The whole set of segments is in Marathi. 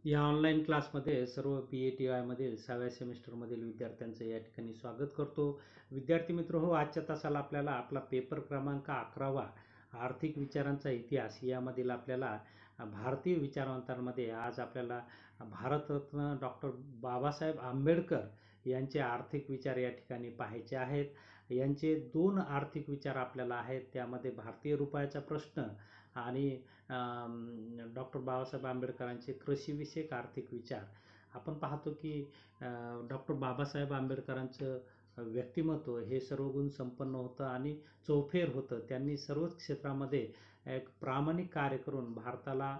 या ऑनलाईन क्लासमध्ये सर्व PATI मधील 6व्या सेमिस्टरमधील विद्यार्थ्यांचं या ठिकाणी स्वागत करतो. विद्यार्थी मित्र हो, आजच्या तासाला आपल्याला आपला पेपर क्रमांक 11वा आर्थिक विचारांचा इतिहास यामधील आपल्याला भारतीय विचारवंतांमध्ये आज आपल्याला भारतरत्न डॉक्टर बाबासाहेब आंबेडकर यांचे आर्थिक विचार या ठिकाणी पाहायचे आहेत. यांचे 2 आर्थिक विचार आपल्याला आहेत. त्यामध्ये भारतीय रुपयाचा प्रश्न आणि डॉक्टर बाबासाहेब आंबेडकरांचे कृषीविषयक आर्थिक विचार. आपण पाहतो की डॉक्टर बाबासाहेब आंबेडकरांचं व्यक्तिमत्व हे सर्वगुण संपन्न होतं आणि चौफेर होतं. त्यांनी सर्वच क्षेत्रामध्ये एक प्रामाणिक कार्य करून भारताला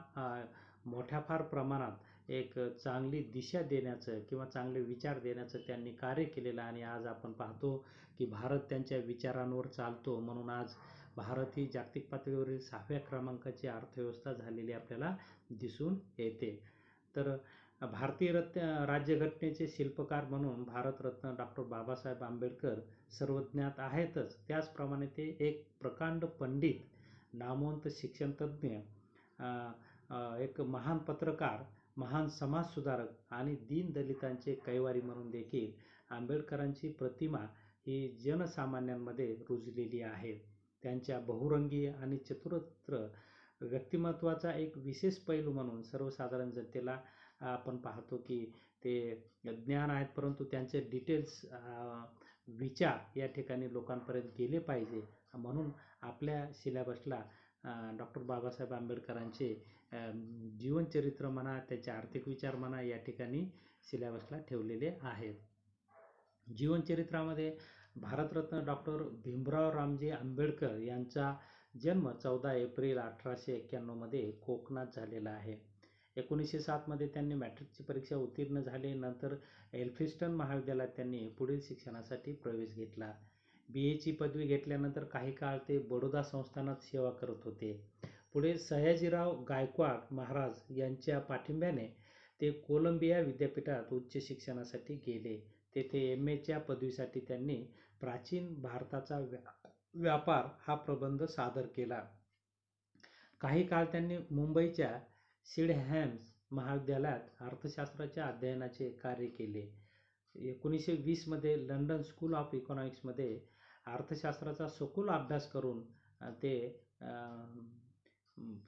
मोठ्या फार प्रमाणात एक चांगली दिशा देण्याचं किंवा चांगले विचार देण्याचं त्यांनी कार्य केलेलं आणि आज आपण पाहतो की भारत त्यांच्या विचारांवर चालतो. म्हणून आज भारत ही जागतिक पातळीवरील 6व्या क्रमांकाची अर्थव्यवस्था झालेली आपल्याला दिसून येते. तर भारतीय राज्यघटनेचे शिल्पकार म्हणून भारतरत्न डॉक्टर बाबासाहेब आंबेडकर सर्वज्ञात आहेतच. त्याचप्रमाणे ते एक प्रकांड पंडित, नामवंत शिक्षणतज्ज्ञ, एक महान पत्रकार, महान समाजसुधारक आणि दीनदलितांचे कैवारी म्हणून देखील आंबेडकरांची प्रतिमा ही जनसामान्यांमध्ये रुजलेली आहे. त्यांच्या बहुरंगी आणि चतुरस्र व्यक्तिमत्वाचा एक विशेष पैलू म्हणून सर्वसाधारण जनतेला आपण पाहतो की ते ज्ञान आहेत, परंतु त्यांचे डिटेल्स विचार या ठिकाणी लोकांपर्यंत गेले पाहिजे म्हणून आपल्या सिलेबसला डॉक्टर बाबासाहेब आंबेडकरांचे जीवनचरित्र म्हणा, त्याचे आर्थिक विचार म्हणा, या ठिकाणी सिलेबसला ठेवलेले आहेत. जीवनचरित्रामध्ये भारतरत्न डॉक्टर भीमराव रामजी आंबेडकर यांचा जन्म 14 एप्रिल 1891 कोकणात झालेला आहे. 1907 त्यांनी मॅट्रिकची परीक्षा उत्तीर्ण झाले. नंतर एल्फिन्स्टन महाविद्यालयात त्यांनी पुढील शिक्षणासाठी प्रवेश घेतला. BAची पदवी घेतल्यानंतर काही काळ ते बडोदा संस्थानात सेवा करत होते. पुढे सयाजीराव गायकवाड महाराज यांच्या पाठिंब्याने ते कोलंबिया विद्यापीठात उच्च शिक्षणासाठी गेले. तेथे MAच्या पदवीसाठी त्यांनी प्राचीन भारताचा व्यापार हा प्रबंध सादर केला. काही काळ त्यांनी मुंबईच्या सिडहॅम महाविद्यालयात अर्थशास्त्राच्या अध्ययनाचे कार्य केले. 1920 लंडन स्कूल ऑफ इकॉनॉमिक्समध्ये अर्थशास्त्राचा सखोल अभ्यास करून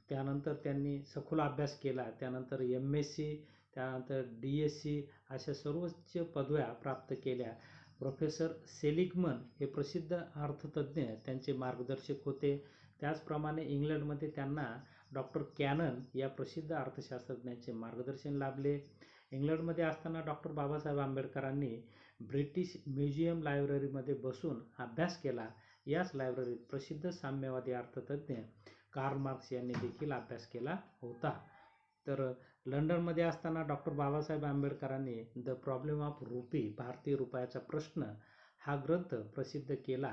त्यानंतर त्यांनी सखोल अभ्यास केला. त्यानंतर MSc, त्यानंतर DSc अशा सर्वोच्च पदव्या प्राप्त केल्या. प्रोफेसर सेलिग्मन हे प्रसिद्ध अर्थतज्ज्ञ त्यांचे मार्गदर्शक होते. त्याचप्रमाणे इंग्लंडमध्ये त्यांना डॉक्टर कॅनन या प्रसिद्ध अर्थशास्त्रज्ञांचे मार्गदर्शन लाभले. इंग्लंडमध्ये असताना डॉक्टर बाबासाहेब आंबेडकरांनी ब्रिटिश म्युझियम लायब्ररीमध्ये बसून अभ्यास केला. याच लायब्ररीत प्रसिद्ध साम्यवादी अर्थतज्ज्ञ कार्ल मार्क्स यांनी देखील अभ्यास केला होता. तर लंडनमध्ये असताना डॉक्टर बाबासाहेब आंबेडकरांनी द प्रॉब्लेम ऑफ रुपी, भारतीय रुपयाचा प्रश्न हा ग्रंथ प्रसिद्ध केला.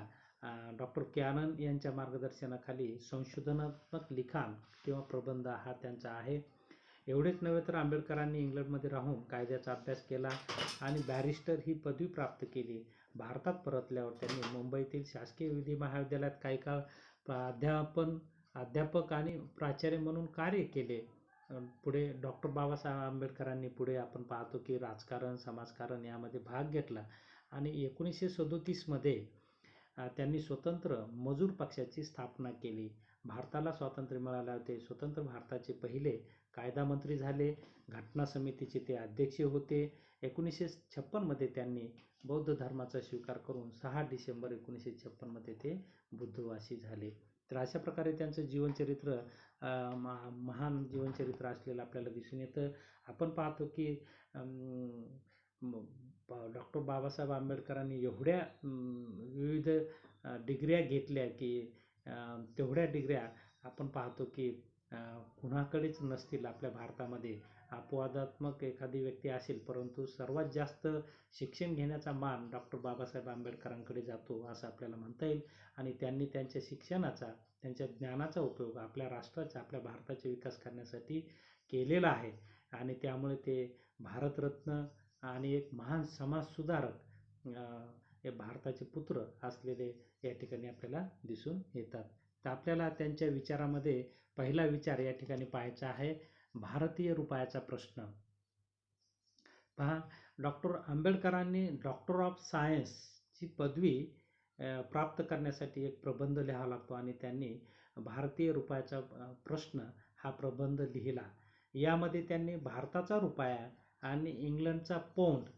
डॉक्टर कॅनन यांच्या मार्गदर्शनाखाली संशोधनात्मक लिखाण किंवा प्रबंध हा त्यांचा आहे. एवढेच नव्हे तर आंबेडकरांनी इंग्लंडमध्ये राहून कायद्याचा अभ्यास केला आणि बॅरिस्टर ही पदवी प्राप्त केली. भारतात परतल्यावर त्यांनी मुंबईतील शासकीय विधी महाविद्यालयात काही काळ अध्यापक आणि प्राचार्य म्हणून कार्य केले. पुढे डॉक्टर बाबासाहेब आंबेडकरांनी पुढे आपण पाहतो की राजकारण, समाजकारण यामध्ये भाग घेतला आणि 1937 त्यांनी स्वतंत्र मजूर पक्षाची स्थापना केली. भारताला स्वातंत्र्य मिळाल्यावर ते स्वतंत्र भारताचे पहिले कायदा मंत्री झाले. घटना समितीचे ते अध्यक्ष होते. 1956 त्यांनी बौद्ध धर्माचा स्वीकार करून 6 डिसेंबर 1956 ते बुद्धवासी झाले. तर अशा प्रकारे त्यांचं जीवनचरित्र महान जीवनचरित्र असलेलं आपल्याला दिसून येतं. आपण पाहतो की डॉक्टर बाबासाहेब आंबेडकरांनी एवढ्या विविध डिग्र्या घेतल्या की तेवढ्या डिग्र्या आपण पाहतो की कुणाकडेच नसतील आपल्या भारतामध्ये. अपवादात्मक एखादी व्यक्ती असेल, परंतु सर्वात जास्त शिक्षण घेण्याचा मान डॉक्टर बाबासाहेब आंबेडकरांकडे जातो असं आपल्याला म्हणता येईल. आणि त्यांनी त्यांच्या शिक्षणाचा, त्यांच्या ज्ञानाचा उपयोग आपल्या राष्ट्राचा, आपल्या भारताचा विकास करण्यासाठी केलेला आहे आणि त्यामुळे ते भारतरत्न आणि एक महान समाजसुधारक हे भारताचे पुत्र असलेले या ठिकाणी आपल्याला दिसून येतात. तर आपल्याला त्यांच्या विचारामध्ये पहिला विचार या ठिकाणी पाहायचा आहे, भारतीय रुपयाचा प्रश्न. पहा, डॉक्टर आंबेडकरांनी डॉक्टर ऑफ सायन्सची पदवी प्राप्त करण्यासाठी एक प्रबंध लिहावा लागतो आणि त्यांनी भारतीय रुपयाचा प्रश्न हा प्रबंध लिहिला. यामध्ये त्यांनी भारताचा रुपया आणि इंग्लंडचा पौंड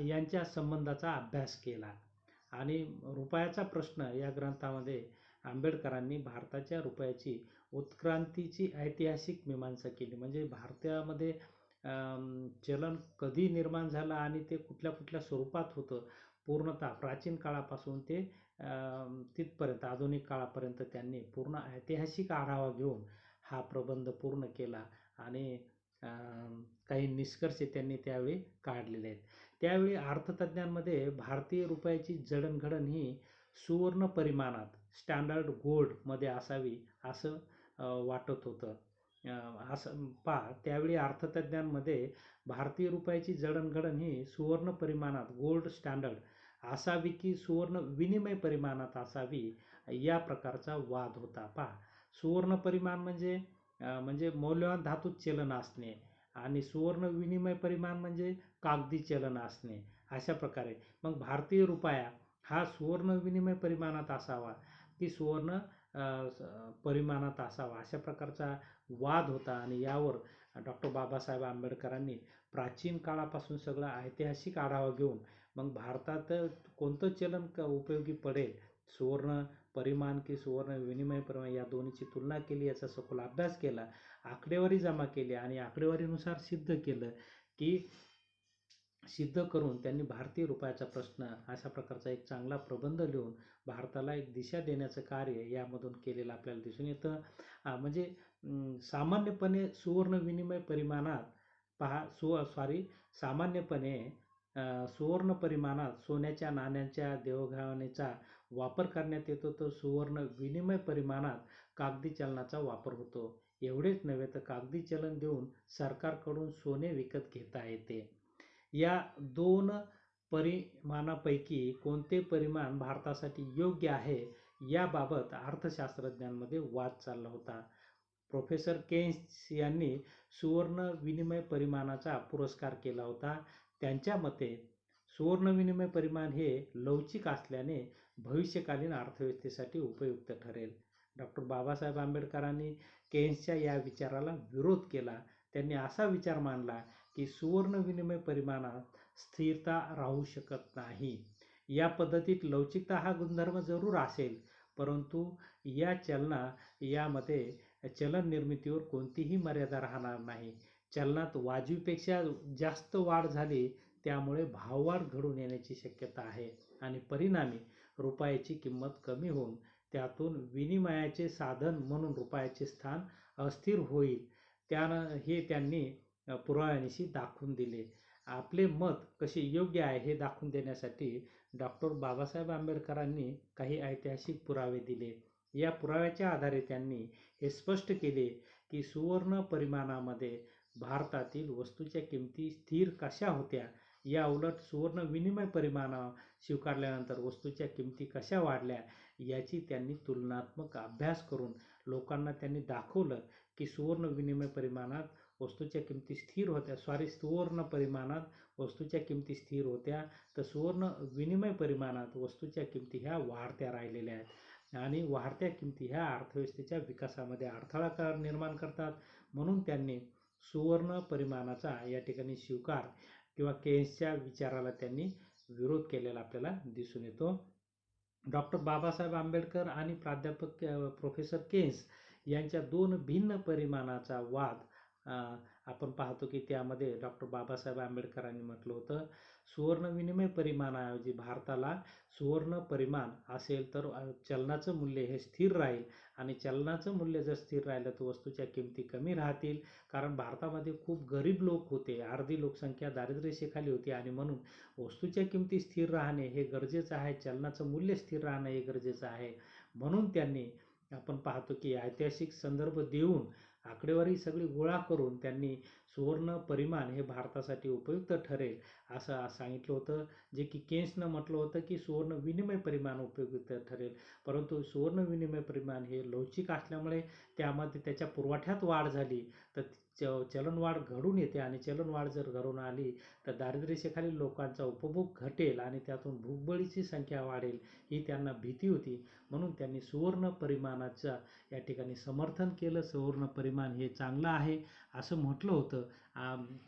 यांच्या संबंधाचा अभ्यास केला आणि रुपयाचा प्रश्न या ग्रंथामध्ये आंबेडकरांनी भारताच्या रुपयाची उत्क्रांतीची ऐतिहासिक मीमांसा केली. म्हणजे भारतामध्ये चलन कधी निर्माण झालं आणि ते कुठल्या कुठल्या स्वरूपात होतं, पूर्णतः प्राचीन काळापासून ते तिथपर्यंत आधुनिक काळापर्यंत त्यांनी पूर्ण ऐतिहासिक आढावा घेऊन हा प्रबंध पूर्ण केला आणि काही निष्कर्ष त्यांनी त्यावेळी काढलेले आहेत. त्यावेळी अर्थतज्ज्ञांमध्ये भारतीय रुपयाची जडणघडण ही सुवर्ण परिमाणात स्टँडर्ड गोल्डमध्ये असावी असं वाटत होतं. असं त्यावेळी अर्थतज्ज्ञांमध्ये भारतीय रुपयाची जडणघडण ही सुवर्ण परिमाणात गोल्ड स्टँडर्ड असावी की सुवर्ण विनिमय परिमाणात असावी या प्रकारचा वाद होता. सुवर्ण परिमाण म्हणजे मौल्यवान धातूत चलन असणे आणि सुवर्ण विनिमय परिमाण म्हणजे कागदी चलन असणे. अशा प्रकारे मग भारतीय रुपया हा सुवर्ण विनिमय परिमाणात असावा की सुवर्ण परिमाणात असावा अशा प्रकारचा वाद होता आणि यावर डॉक्टर बाबासाहेब आंबेडकरांनी प्राचीन काळापासून सगळा ऐतिहासिक आढावा घेऊन मग भारतात कोणतं चलन उपयोगी पडेल, सुवर्ण परिमाण की सुवर्ण विनिमय परिमाण, या दोन्हीची तुलना केली, याचा सखोल अभ्यास केला, आकडेवारी जमा केली आणि आकडेवारीनुसार सिद्ध करून त्यांनी भारतीय रुपयाचा प्रश्न अशा प्रकारचा एक चांगला प्रबंध लिहून भारताला एक दिशा देण्याचं कार्य यामधून केलेलं आपल्याला दिसून येतं. म्हणजे सामान्यपणे सुवर्ण विनिमय परिमाणात सामान्यपणे सुवर्ण परिमाणात सोन्याच्या नाण्यांच्या देवाणघेवाणीचा वापर करण्यात येतो, तर सुवर्ण विनिमय परिमाणात कागदी चलनाचा वापर होतो. एवढेच नव्हे तर कागदी चलन देऊन सरकारकडून सोने विकत घेता येते. या दोन परिमाणापैकी कोणते परिमाण भारतासाठी योग्य आहे याबाबत अर्थशास्त्रज्ञांमध्ये वाद चालला होता. प्रोफेसर केन्स यांनी सुवर्ण विनिमय परिमाणाचा पुरस्कार केला होता. त्यांच्या मते सुवर्ण विनिमय परिमाण हे लवचिक असल्याने भविष्यकालीन अर्थव्यवस्थेसाठी उपयुक्त ठरेल. डॉक्टर बाबासाहेब आंबेडकरांनी केन्सच्या या विचाराला विरोध केला. त्यांनी असा विचार मांडला की सुवर्ण विनिमय परिमाणात स्थिरता राहू शकत नाही. या पद्धतीत लवचिकता हा गुणधर्म जरूर असेल, परंतु यामध्ये चलन निर्मितीवर कोणतीही मर्यादा राहणार नाही. चलनात वाजवीपेक्षा जास्त वाढ झाली त्यामुळे भाववाढ घडून येण्याची शक्यता आहे आणि परिणामी रुपयाची किंमत कमी होऊन त्यातून विनिमयाचे साधन म्हणून रुपयाचे स्थान अस्थिर होईल. हे त्यांनी पुराव्यानिशी दाखवून दिले. आपले मत कसे योग्य आहे हे दाखवून देण्यासाठी डॉक्टर बाबासाहेब आंबेडकरांनी काही ऐतिहासिक पुरावे दिले. या पुराव्याच्या आधारे त्यांनी हे स्पष्ट केले की सुवर्ण परिमाणामध्ये भारतातील वस्तूच्या किमती स्थिर कशा होत्या, या उलट सुवर्ण विनिमय परिमाण स्वीकारल्यानंतर वस्तूच्या किमती कशा वाढल्या याची त्यांनी तुलनात्मक अभ्यास करून लोकांना त्यांनी दाखवलं की सुवर्ण विनिमय परिमाणात वस्तूच्या किमती स्थिर होत्या. सुवर्ण परिमाणात वस्तूच्या किमती स्थिर होत्या, तर सुवर्ण विनिमय परिमाणात वस्तूच्या किमती ह्या वाढत्या राहिलेल्या आहेत आणि वाढत्या किमती ह्या अर्थव्यवस्थेच्या विकासामध्ये अडथळा निर्माण करतात. म्हणून त्यांनी सुवर्ण परिमाणाचा या ठिकाणी स्वीकार किंवा केन्सच्या विचाराला त्यांनी विरोध केलेला आपल्याला दिसून येतो. डॉक्टर बाबासाहेब आंबेडकर आणि प्राध्यापक प्रोफेसर केन्स यांच्या दोन भिन्न परिमाणाचा वाद आपण पाहतो की त्यामध्ये डॉक्टर बाबासाहेब आंबेडकरांनी म्हटलं होतं, सुवर्ण विनिमय परिमाणाऐवजी भारताला सुवर्ण परिमाण असेल तर चलनाचं मूल्य हे स्थिर राहील आणि चलनाचं मूल्य जर स्थिर राहिलं तर वस्तूच्या किमती कमी राहतील. कारण भारतामध्ये खूप गरीब लोक होते, अर्धी लोकसंख्या दारिद्र्यरेषेखाली होती आणि म्हणून वस्तूच्या किमती स्थिर राहणे हे गरजेचं आहे, चलनाचं मूल्य स्थिर राहणं हे गरजेचं आहे. म्हणून त्यांनी आपण पाहतो की ऐतिहासिक संदर्भ देऊन आकडेवारी सगळी गोळा करून त्यांनी सुवर्ण परिमाण हे भारतासाठी उपयुक्त ठरेल असं सांगितलं होतं. जे की केन्सनं म्हटलं होतं की सुवर्ण विनिमय परिमाण उपयुक्त ठरेल, परंतु सुवर्ण विनिमय परिमाण हे लवचिक असल्यामुळे त्यामध्ये त्याच्या पुरवठ्यात वाढ झाली तर चलनवाढ घडून येते आणि चलनवाढ जर घडून आली तर दारिद्र्यरेषेखालील लोकांचा उपभोग घटेल आणि त्यातून भूकबळीची संख्या वाढेल ही त्यांना भीती होती. म्हणून त्यांनी सुवर्ण परिमाणाचा या ठिकाणी समर्थन केलं. सुवर्ण परिमाण हे चांगलं आहे असं म्हटलं होतं.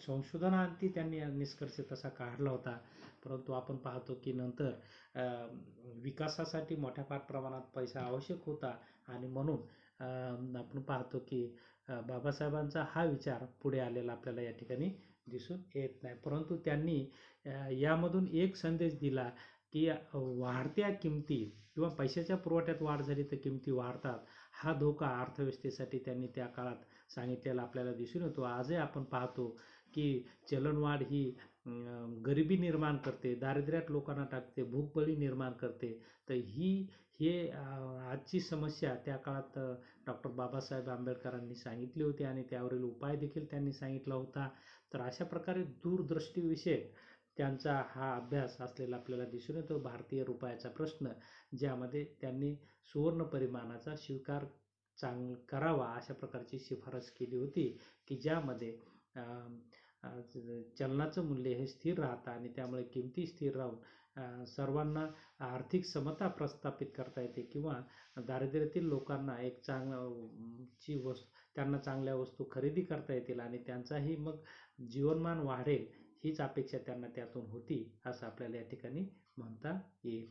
संशोधनाअंती त्यांनी निष्कर्ष तसा काढला होता. परंतु आपण पाहतो की नंतर विकासासाठी मोठ्या प्रमाणात पैसा आवश्यक होता आणि म्हणून आपण पाहतो की बाबासाहेबांचा हा विचार पुढे आलेला आपल्याला या ठिकाणी दिसून येत नाही. परंतु त्यांनी यामधून एक संदेश दिला की वाढत्या किमती किंवा पैशाच्या पुरवठ्यात वाढ झाली तर किमती वाढतात, हा धोका अर्थव्यवस्थेसाठी त्यांनी त्या काळात सांगितलेला आपल्याला दिसून येतो. आजही आपण पाहतो की चलनवाढ ही गरिबी निर्माण करते, दारिद्र्यात लोकांना टाकते, भूकबळी निर्माण करते. तर हे आजची समस्या त्या काळात डॉक्टर बाबासाहेब आंबेडकरांनी सांगितली होती आणि त्यावरील उपाय देखील त्यांनी सांगितला होता. तर अशा प्रकारे दूरदृष्टीविषयक त्यांचा हा अभ्यास असलेला आपल्याला दिसून येतो. भारतीय रुपयाचा प्रश्न, ज्यामध्ये त्यांनी सुवर्ण परिमाणाचा स्वीकार करावा अशा प्रकारची शिफारस केली होती की ज्यामध्ये चलनाचं मूल्य हे स्थिर राहतं आणि त्यामुळे किमती स्थिर राहून सर्वांना आर्थिक समता प्रस्थापित करता येते किंवा दारिद्र्यातील लोकांना एक त्यांना चांगल्या वस्तू खरेदी करता येतील आणि त्यांचाही मग जीवनमान वाढेल, हीच अपेक्षा त्यांना त्यातून होती असं आपल्याला या ठिकाणी म्हणता येईल.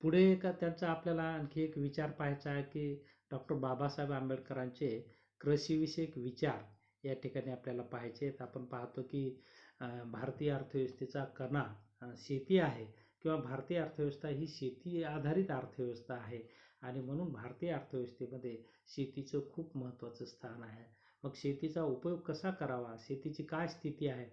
पुढे त्यांचा आपल्याला आणखी एक विचार पाहायचा आहे की डॉक्टर बाबासाहेब आंबेडकरांचे कृषीविषयक विचार या ठिकाणी आपल्याला पाहायचे आहेत. आपण पाहतो की भारतीय अर्थव्यवस्थेचा कणा शेती आहे किंवा भारतीय अर्थव्यवस्था ही शेती आधारित अर्थव्यवस्था आहे आणि म्हणून भारतीय अर्थव्यवस्थेमध्ये शेतीचं खूप महत्त्वाचं स्थान आहे. मग शेतीचा उपयोग कसा करावा, शेतीची काय स्थिती आहे,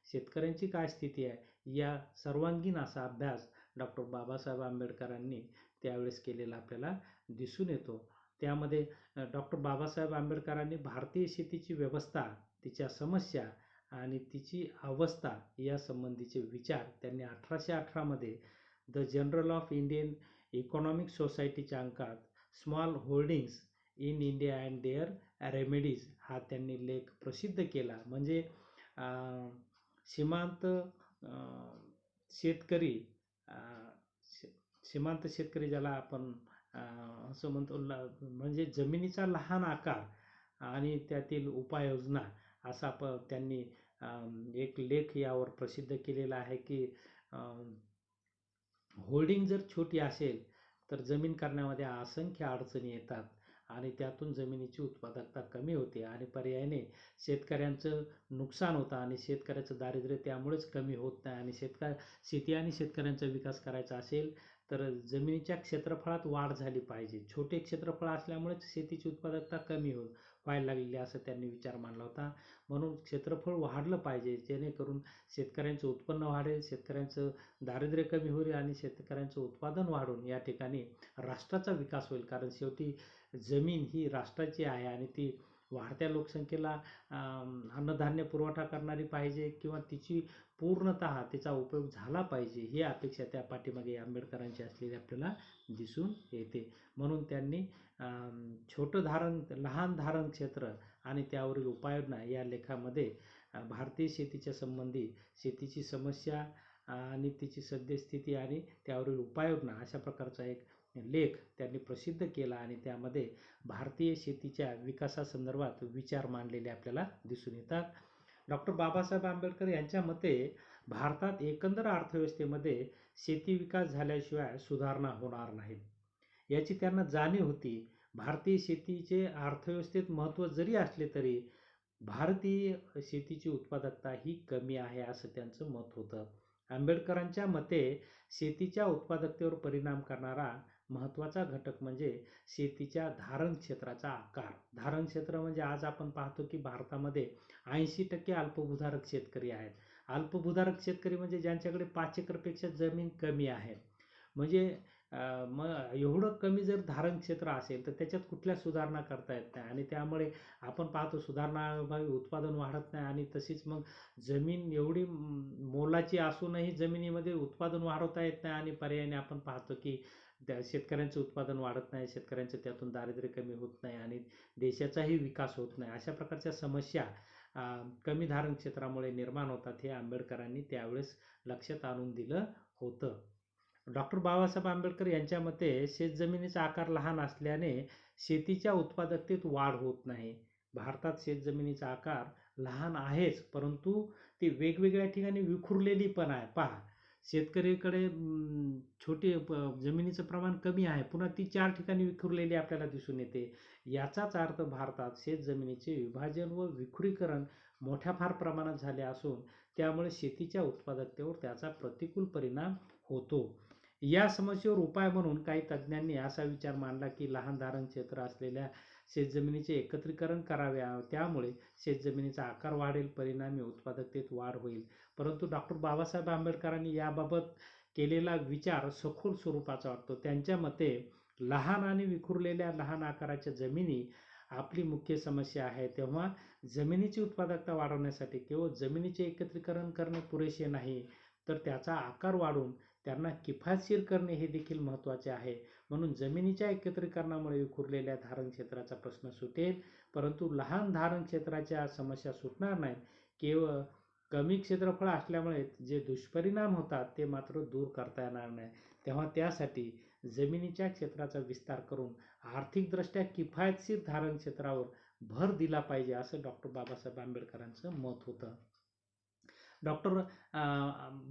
शेतकऱ्यांची काय स्थिती आहे, या सर्वांगीण असा अभ्यास डॉक्टर बाबासाहेब आंबेडकरांनी त्यावेळेस केलेला आपल्याला दिसून येतो. त्यामध्ये डॉक्टर बाबासाहेब आंबेडकरांनी भारतीय शेतीची व्यवस्था, तिच्या समस्या आणि तिची अवस्था या संबंधीचे विचार त्यांनी 1818 मध्ये the journal of Indian economic सोसायटीच्या अंकात small holdings in India and their remedies हा त्यांनी लेख प्रसिद्ध केला. म्हणजे सीमांत शेतकरी सीमांत शेतकरी ज्याला आपण असं म्हणतो, म्हणजे जमिनीचा लहान आकार आणि त्यातील उपाययोजना असा त्यांनी एक लेख यावर प्रसिद्ध केलेला आहे की होल्डिंग जर छोटी असेल तर जमीन करण्यामध्ये असंख्य अडचणी येतात आणि त्यातून जमिनीची उत्पादकता कमी होते आणि पर्यायाने शेतकऱ्यांचं नुकसान होतं आणि शेतकऱ्याचं दारिद्र्य त्यामुळेच कमी होत नाही. आणि शेती आणि शेतकऱ्यांचा विकास करायचा असेल तर जमिनीच्या क्षेत्रफळात वाढ झाली पाहिजे. छोटे क्षेत्रफळ असल्यामुळेच शेतीची उत्पादकता कमी व्हायला लागलेली असं त्यांनी विचार मांडला होता. म्हणून क्षेत्रफळ वाढलं पाहिजे, जेणेकरून शेतकऱ्यांचं उत्पन्न वाढेल, शेतकऱ्यांचं दारिद्र्य कमी होईल आणि शेतकऱ्यांचं उत्पादन वाढून या ठिकाणी राष्ट्राचा विकास होईल. कारण शेवटी जमीन ही राष्ट्राची आहे आणि ती वाढत्या लोकसंख्येला अन्नधान्य पुरवठा करणारी पाहिजे किंवा तिची पूर्णतः तिचा उपयोग झाला पाहिजे, ही अपेक्षा त्या पाठीमागे आंबेडकरांची असलेली आपल्याला दिसून येते. म्हणून त्यांनी लहान धारण क्षेत्र आणि त्यावरील उपाययोजना या लेखामध्ये भारतीय शेतीच्या संबंधी शेतीची समस्या आणि तिची सद्यस्थिती आणि त्यावरील उपाययोजना अशा प्रकारचा एक लेख त्यांनी प्रसिद्ध केला आणि त्यामध्ये भारतीय शेतीच्या विकासासंदर्भात विचार मांडलेले आपल्याला दिसून येतात. डॉक्टर बाबासाहेब आंबेडकर यांच्या मते भारतात एकंदर अर्थव्यवस्थेमध्ये शेती विकास झाल्याशिवाय सुधारणा होणार नाही, याची त्यांना जाणीव होती. भारतीय शेतीचे अर्थव्यवस्थेत महत्त्व जरी असले तरी भारतीय शेतीची उत्पादकता ही कमी आहे असं त्यांचं मत होतं. आंबेडकरांच्या मते शेतीच्या उत्पादकतेवर परिणाम करणारा महत्त्वाचा घटक म्हणजे शेतीच्या धारण क्षेत्राचा आकार. धारण क्षेत्र म्हणजे आज आपण पाहतो की भारतामध्ये 80% अल्पभूधारक शेतकरी आहेत. अल्पभूधारक शेतकरी म्हणजे ज्यांच्याकडे 5 एकरपेक्षा जमीन कमी आहे. म्हणजे मग एवढं कमी जर धारण क्षेत्र असेल तर त्याच्यात कुठल्या सुधारणा करता येत नाही आणि त्यामुळे आपण पाहतो सुधारणाअभावी उत्पादन वाढत नाही आणि तशीच मग जमीन एवढी मोलाची असूनही जमिनीमध्ये उत्पादन वाढवता येत नाही आणि पर्यायाने आपण पाहतो की त्या शेतकऱ्यांचं उत्पादन वाढत नाही, शेतकऱ्यांचं त्यातून दारिद्र्य कमी होत नाही आणि देशाचाही विकास होत नाही. अशा प्रकारच्या समस्या कमी धारण क्षेत्रामुळे निर्माण होतात, हे आंबेडकरांनी त्यावेळेस लक्षात आणून दिलं होतं. डॉक्टर बाबासाहेब आंबेडकर यांच्या मते शेतजमिनीचा आकार लहान असल्याने शेतीच्या उत्पादकतेत वाढ होत नाही. भारतात शेतजमिनीचा आकार लहान आहेच, परंतु ती वेगवेगळ्या ठिकाणी विखुरलेली पण आहे. पहा, शेतकरीकडे छोटी जमिनीचं प्रमाण कमी आहे, पुन्हा ती 4 ठिकाणी विखुरलेली आपल्याला दिसून येते. याचाच अर्थ भारतात शेतजमिनीचे विभाजन व विखुरीकरण मोठ्या फार प्रमाणात झाले असून त्यामुळे शेतीच्या उत्पादकतेवर त्याचा प्रतिकूल परिणाम होतो. या समस्येवर उपाय म्हणून काही तज्ज्ञांनी असा विचार मांडला की लहान धारण क्षेत्र असलेल्या शेतजमिनीचे एकत्रीकरण करावे, त्यामुळे शेतजमिनीचा आकार वाढेल, परिणामी उत्पादकतेत वाढ होईल. परंतु डॉक्टर बाबासाहेब आंबेडकरांनी याबाबत केलेला विचार सखोल स्वरूपाचा वाटतो. त्यांच्या मते लहान आणि विखुरलेल्या लहान आकाराच्या जमिनी आपली मुख्य समस्या आहे. तेव्हा जमिनीची उत्पादकता वाढवण्यासाठी केवळ जमिनीचे एकत्रीकरण करणे पुरेसे नाही, तर त्याचा आकार वाढवून त्यांना किफायतशीर करणे हे देखील महत्त्वाचे आहे. म्हणून जमिनीच्या एकत्रीकरणामुळे विखुरलेल्या धारण क्षेत्राचा प्रश्न सुटेल, परंतु लहान धारण क्षेत्राच्या समस्या सुटणार नाहीत. केवळ कमी क्षेत्रफळ असल्यामुळे जे दुष्परिणाम होतात ते मात्र दूर करता येणार नाही. तेव्हा त्यासाठी जमिनीच्या क्षेत्राचा विस्तार करून आर्थिकदृष्ट्या किफायतशीर धारण क्षेत्रावर भर दिला पाहिजे, असं डॉक्टर बाबासाहेब आंबेडकरांचं मत होतं. डॉक्टर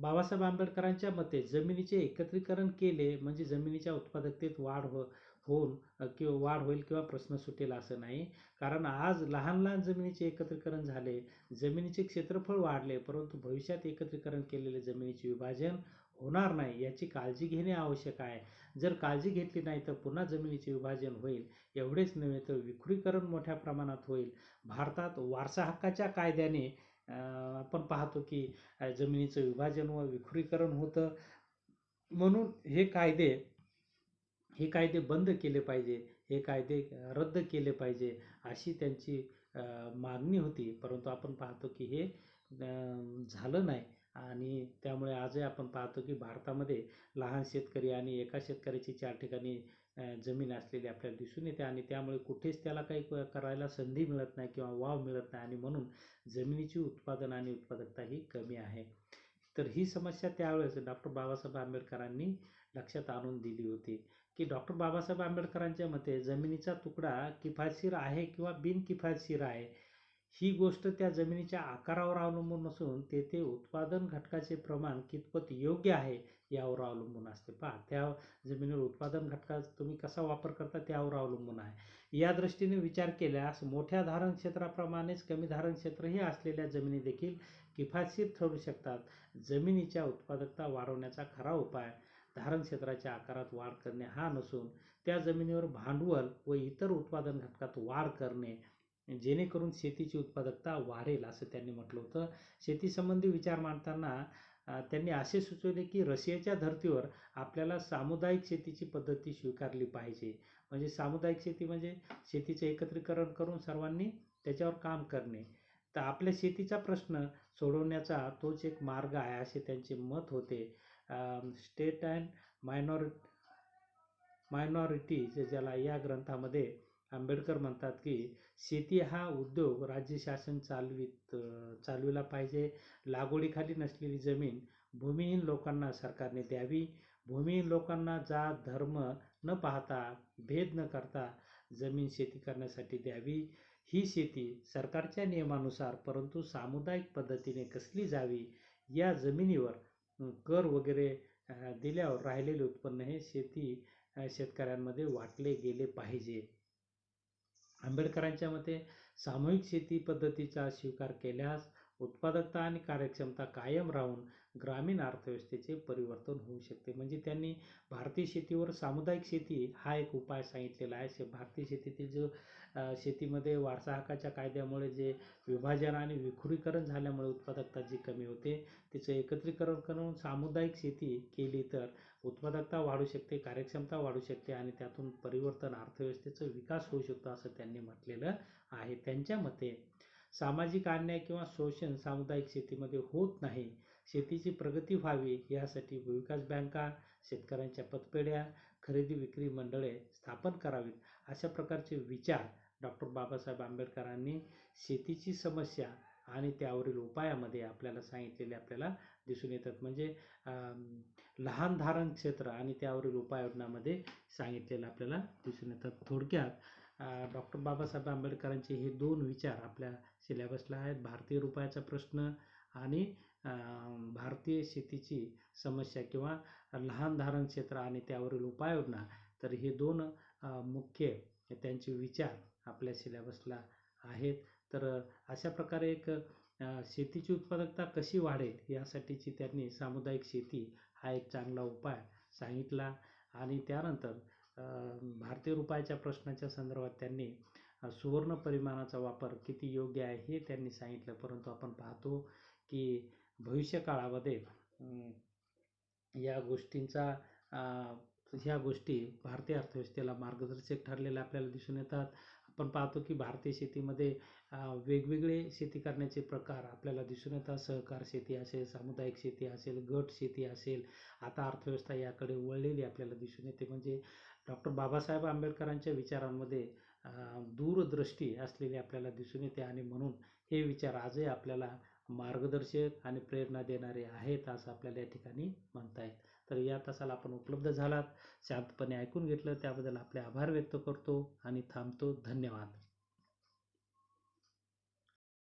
बाबासाहेब आंबेडकरांच्या मते जमिनीचे एकत्रीकरण केले म्हणजे जमिनीच्या उत्पादकतेत वाढ होईल किंवा प्रश्न सुटेल असं नाही. कारण आज लहान लहान जमिनीचे एकत्रीकरण झाले, जमिनीचे क्षेत्रफळ वाढले, परंतु भविष्यात एकत्रीकरण केलेले जमिनीचे विभाजन होणार नाही, याची काळजी घेणे आवश्यक आहे. जर काळजी घेतली नाही तर पुन्हा जमिनीचे विभाजन होईल. एवढेच नव्हे तर विखुरीकरण मोठ्या प्रमाणात होईल. भारतात वारसा हक्काच्या कायद्याने आपण पाहतो की जमिनीचं विभाजन व विखुरीकरण होतं. म्हणून हे कायदे बंद केले पाहिजे, हे कायदे रद्द केले पाहिजे, अशी त्यांची मागणी होती. परंतु आपण पाहतो की हे झालं नाही आणि त्यामुळे आजही आपण पाहतो की भारतामध्ये लहान शेतकरी आणि एका शेतकऱ्याची 4 ठिकाणी जमीन असलेली आपल्याला दिसून येते आणि त्यामुळे कुठेच त्याला काही करायला संधी मिळत नाही किंवा वाव मिळत नाही आणि म्हणून जमिनीची उत्पादन आणि उत्पादकता ही कमी आहे. तर ही समस्या त्यावेळेस डॉक्टर बाबासाहेब आंबेडकरांनी लक्षात आणून दिली होती की डॉक्टर बाबासाहेब आंबेडकरांच्या मते जमिनीचा तुकडा किफायतशीर आहे किंवा बिनकिफायतशीर आहे, ही गोष्ट त्या जमिनीच्या आकारावर अवलंबून नसून तेथे उत्पादन घटकाचे प्रमाण कितपत योग्य आहे यावर अवलंबून असते. पहा, त्या जमिनीवर उत्पादन घटकाचा तुम्ही कसा वापर करता त्यावर अवलंबून आहे. या दृष्टीने विचार केल्यास मोठ्या धारण क्षेत्राप्रमाणेच कमी धारण क्षेत्रही असलेल्या जमिनी देखील किफायतशीर ठरू शकतात. जमिनीच्या उत्पादकता वाढवण्याचा खरा उपाय धारण क्षेत्राच्या आकारात वाढ करणे हा नसून त्या जमिनीवर भांडवल व इतर उत्पादन घटकात वाढ करणे, जेणेकरून शेतीची उत्पादकता वाढेल, असं त्यांनी म्हटलं होतं. शेतीसंबंधी विचार मांडताना त्यांनी असे सुचवले की रशियाच्या धर्तीवर आपल्याला सामुदायिक शेतीची पद्धती स्वीकारली पाहिजे. म्हणजे सामुदायिक शेती म्हणजे शेतीचे एकत्रीकरण करून सर्वांनी त्याच्यावर काम करणे. तर आपल्या शेतीचा प्रश्न सोडवण्याचा तोच एक मार्ग आहे, असे त्यांचे मत होते. स्टेट अँड मायनॉरिटीज ज्याला, या ग्रंथामध्ये आंबेडकर म्हणतात की शेती हा उद्योग राज्य शासन चालविला पाहिजे. लागवडीखाली नसलेली जमीन भूमिहीन लोकांना सरकारने द्यावी. भूमिहीन लोकांना जात धर्म न पाहता, भेद न करता जमीन शेती करण्यासाठी द्यावी. ही शेती सरकारच्या नियमानुसार परंतु सामुदायिक पद्धतीने कसली जावी. या जमिनीवर कर वगैरे दिल्यावर राहिलेले उत्पन्न हे शेतकऱ्यांमध्ये वाटले गेले पाहिजे. आंबेडकरांच्या मते सामूहिक शेती पद्धतीचा स्वीकार केल्यास उत्पादकता आणि कार्यक्षमता कायम राहून ग्रामीण अर्थव्यवस्थेचे परिवर्तन होऊ शकते. म्हणजे त्यांनी भारतीय शेतीवर सामुदायिक शेती हा एक उपाय सांगितलेला आहे. भारतीय शेतीतील जो शेतीमध्ये वारसा हक्काच्या कायद्यामुळे जे विभाजन आणि विखुरीकरण झाल्यामुळे उत्पादकता जी कमी होते, तिचं एकत्रीकरण करून सामुदायिक शेती केली तर उत्पादकता वाढू शकते, कार्यक्षमता वाढू शकते आणि त्यातून परिवर्तन, अर्थव्यवस्थेचा विकास होऊ शकतो, असं त्यांनी म्हटलेलं आहे. त्यांच्या मते सामाजिक अन्याय किंवा शोषण सामुदायिक शेतीमध्ये होत नाही. शेतीची प्रगती व्हावी यासाठी भूविकास बँका, शेतकऱ्यांच्या पतपेढ्या, खरेदी विक्री मंडळे स्थापन करावीत. अशा प्रकारचे विचार डॉक्टर बाबासाहेब आंबेडकरांनी शेतीची समस्या आणि त्यावरील उपायामध्ये आपल्याला सांगितलेले आपल्याला दिसून येतात. म्हणजे लहान धारण क्षेत्र आणि त्यावरील उपाययोजनामध्ये सांगितलेलं आपल्याला दिसून येतात. थोडक्यात डॉक्टर बाबासाहेब आंबेडकरांचे हे 2 विचार आपल्या सिलेबसला आहेत. भारतीय रुपयाचा प्रश्न आणि भारतीय शेतीची समस्या किंवा लहान धारण क्षेत्र आणि त्यावरील उपाययोजना. तर हे 2 मुख्य त्यांचे विचार आपल्या सिलेबसला आहेत. तर अशा प्रकारे एक शेतीची उत्पादकता कशी वाढेल यासाठीची त्यांनी सामुदायिक शेती हा एक चांगला उपाय सांगितला. आणि त्यानंतर भारतीय रुपयाच्या प्रश्नाच्या संदर्भात त्यांनी सुवर्ण परिमाणाचा वापर किती योग्य आहे हे त्यांनी सांगितलं. परंतु आपण पाहतो की भविष्यकाळामध्ये ह्या गोष्टी भारतीय अर्थव्यवस्थेला मार्गदर्शक ठरलेल्या आपल्याला दिसून येतात. आपण पाहतो की भारतीय शेतीमध्ये वेगवेगळे शेती करण्याचे प्रकार आपल्याला दिसून येतात. सहकार शेती असेल, सामुदायिक शेती असेल, गट शेती असेल. आता अर्थव्यवस्था याकडे वळलेली आपल्याला दिसून येते. म्हणजे डॉक्टर बाबासाहेब आंबेडकरांच्या विचारांमध्ये दूरदृष्टी असलेली आपल्याला दिसून येते आणि म्हणून हे विचार आजही आपल्याला मार्गदर्शक आणि प्रेरणा देणारे आहेत असं आपल्याला या ठिकाणी म्हणता येईल. तर या तासाला आपण उपलब्ध झालात, शांतपणे ऐकून घेतलं त्याबद्दल आपले आभार व्यक्त करतो आणि थांबतो. धन्यवाद.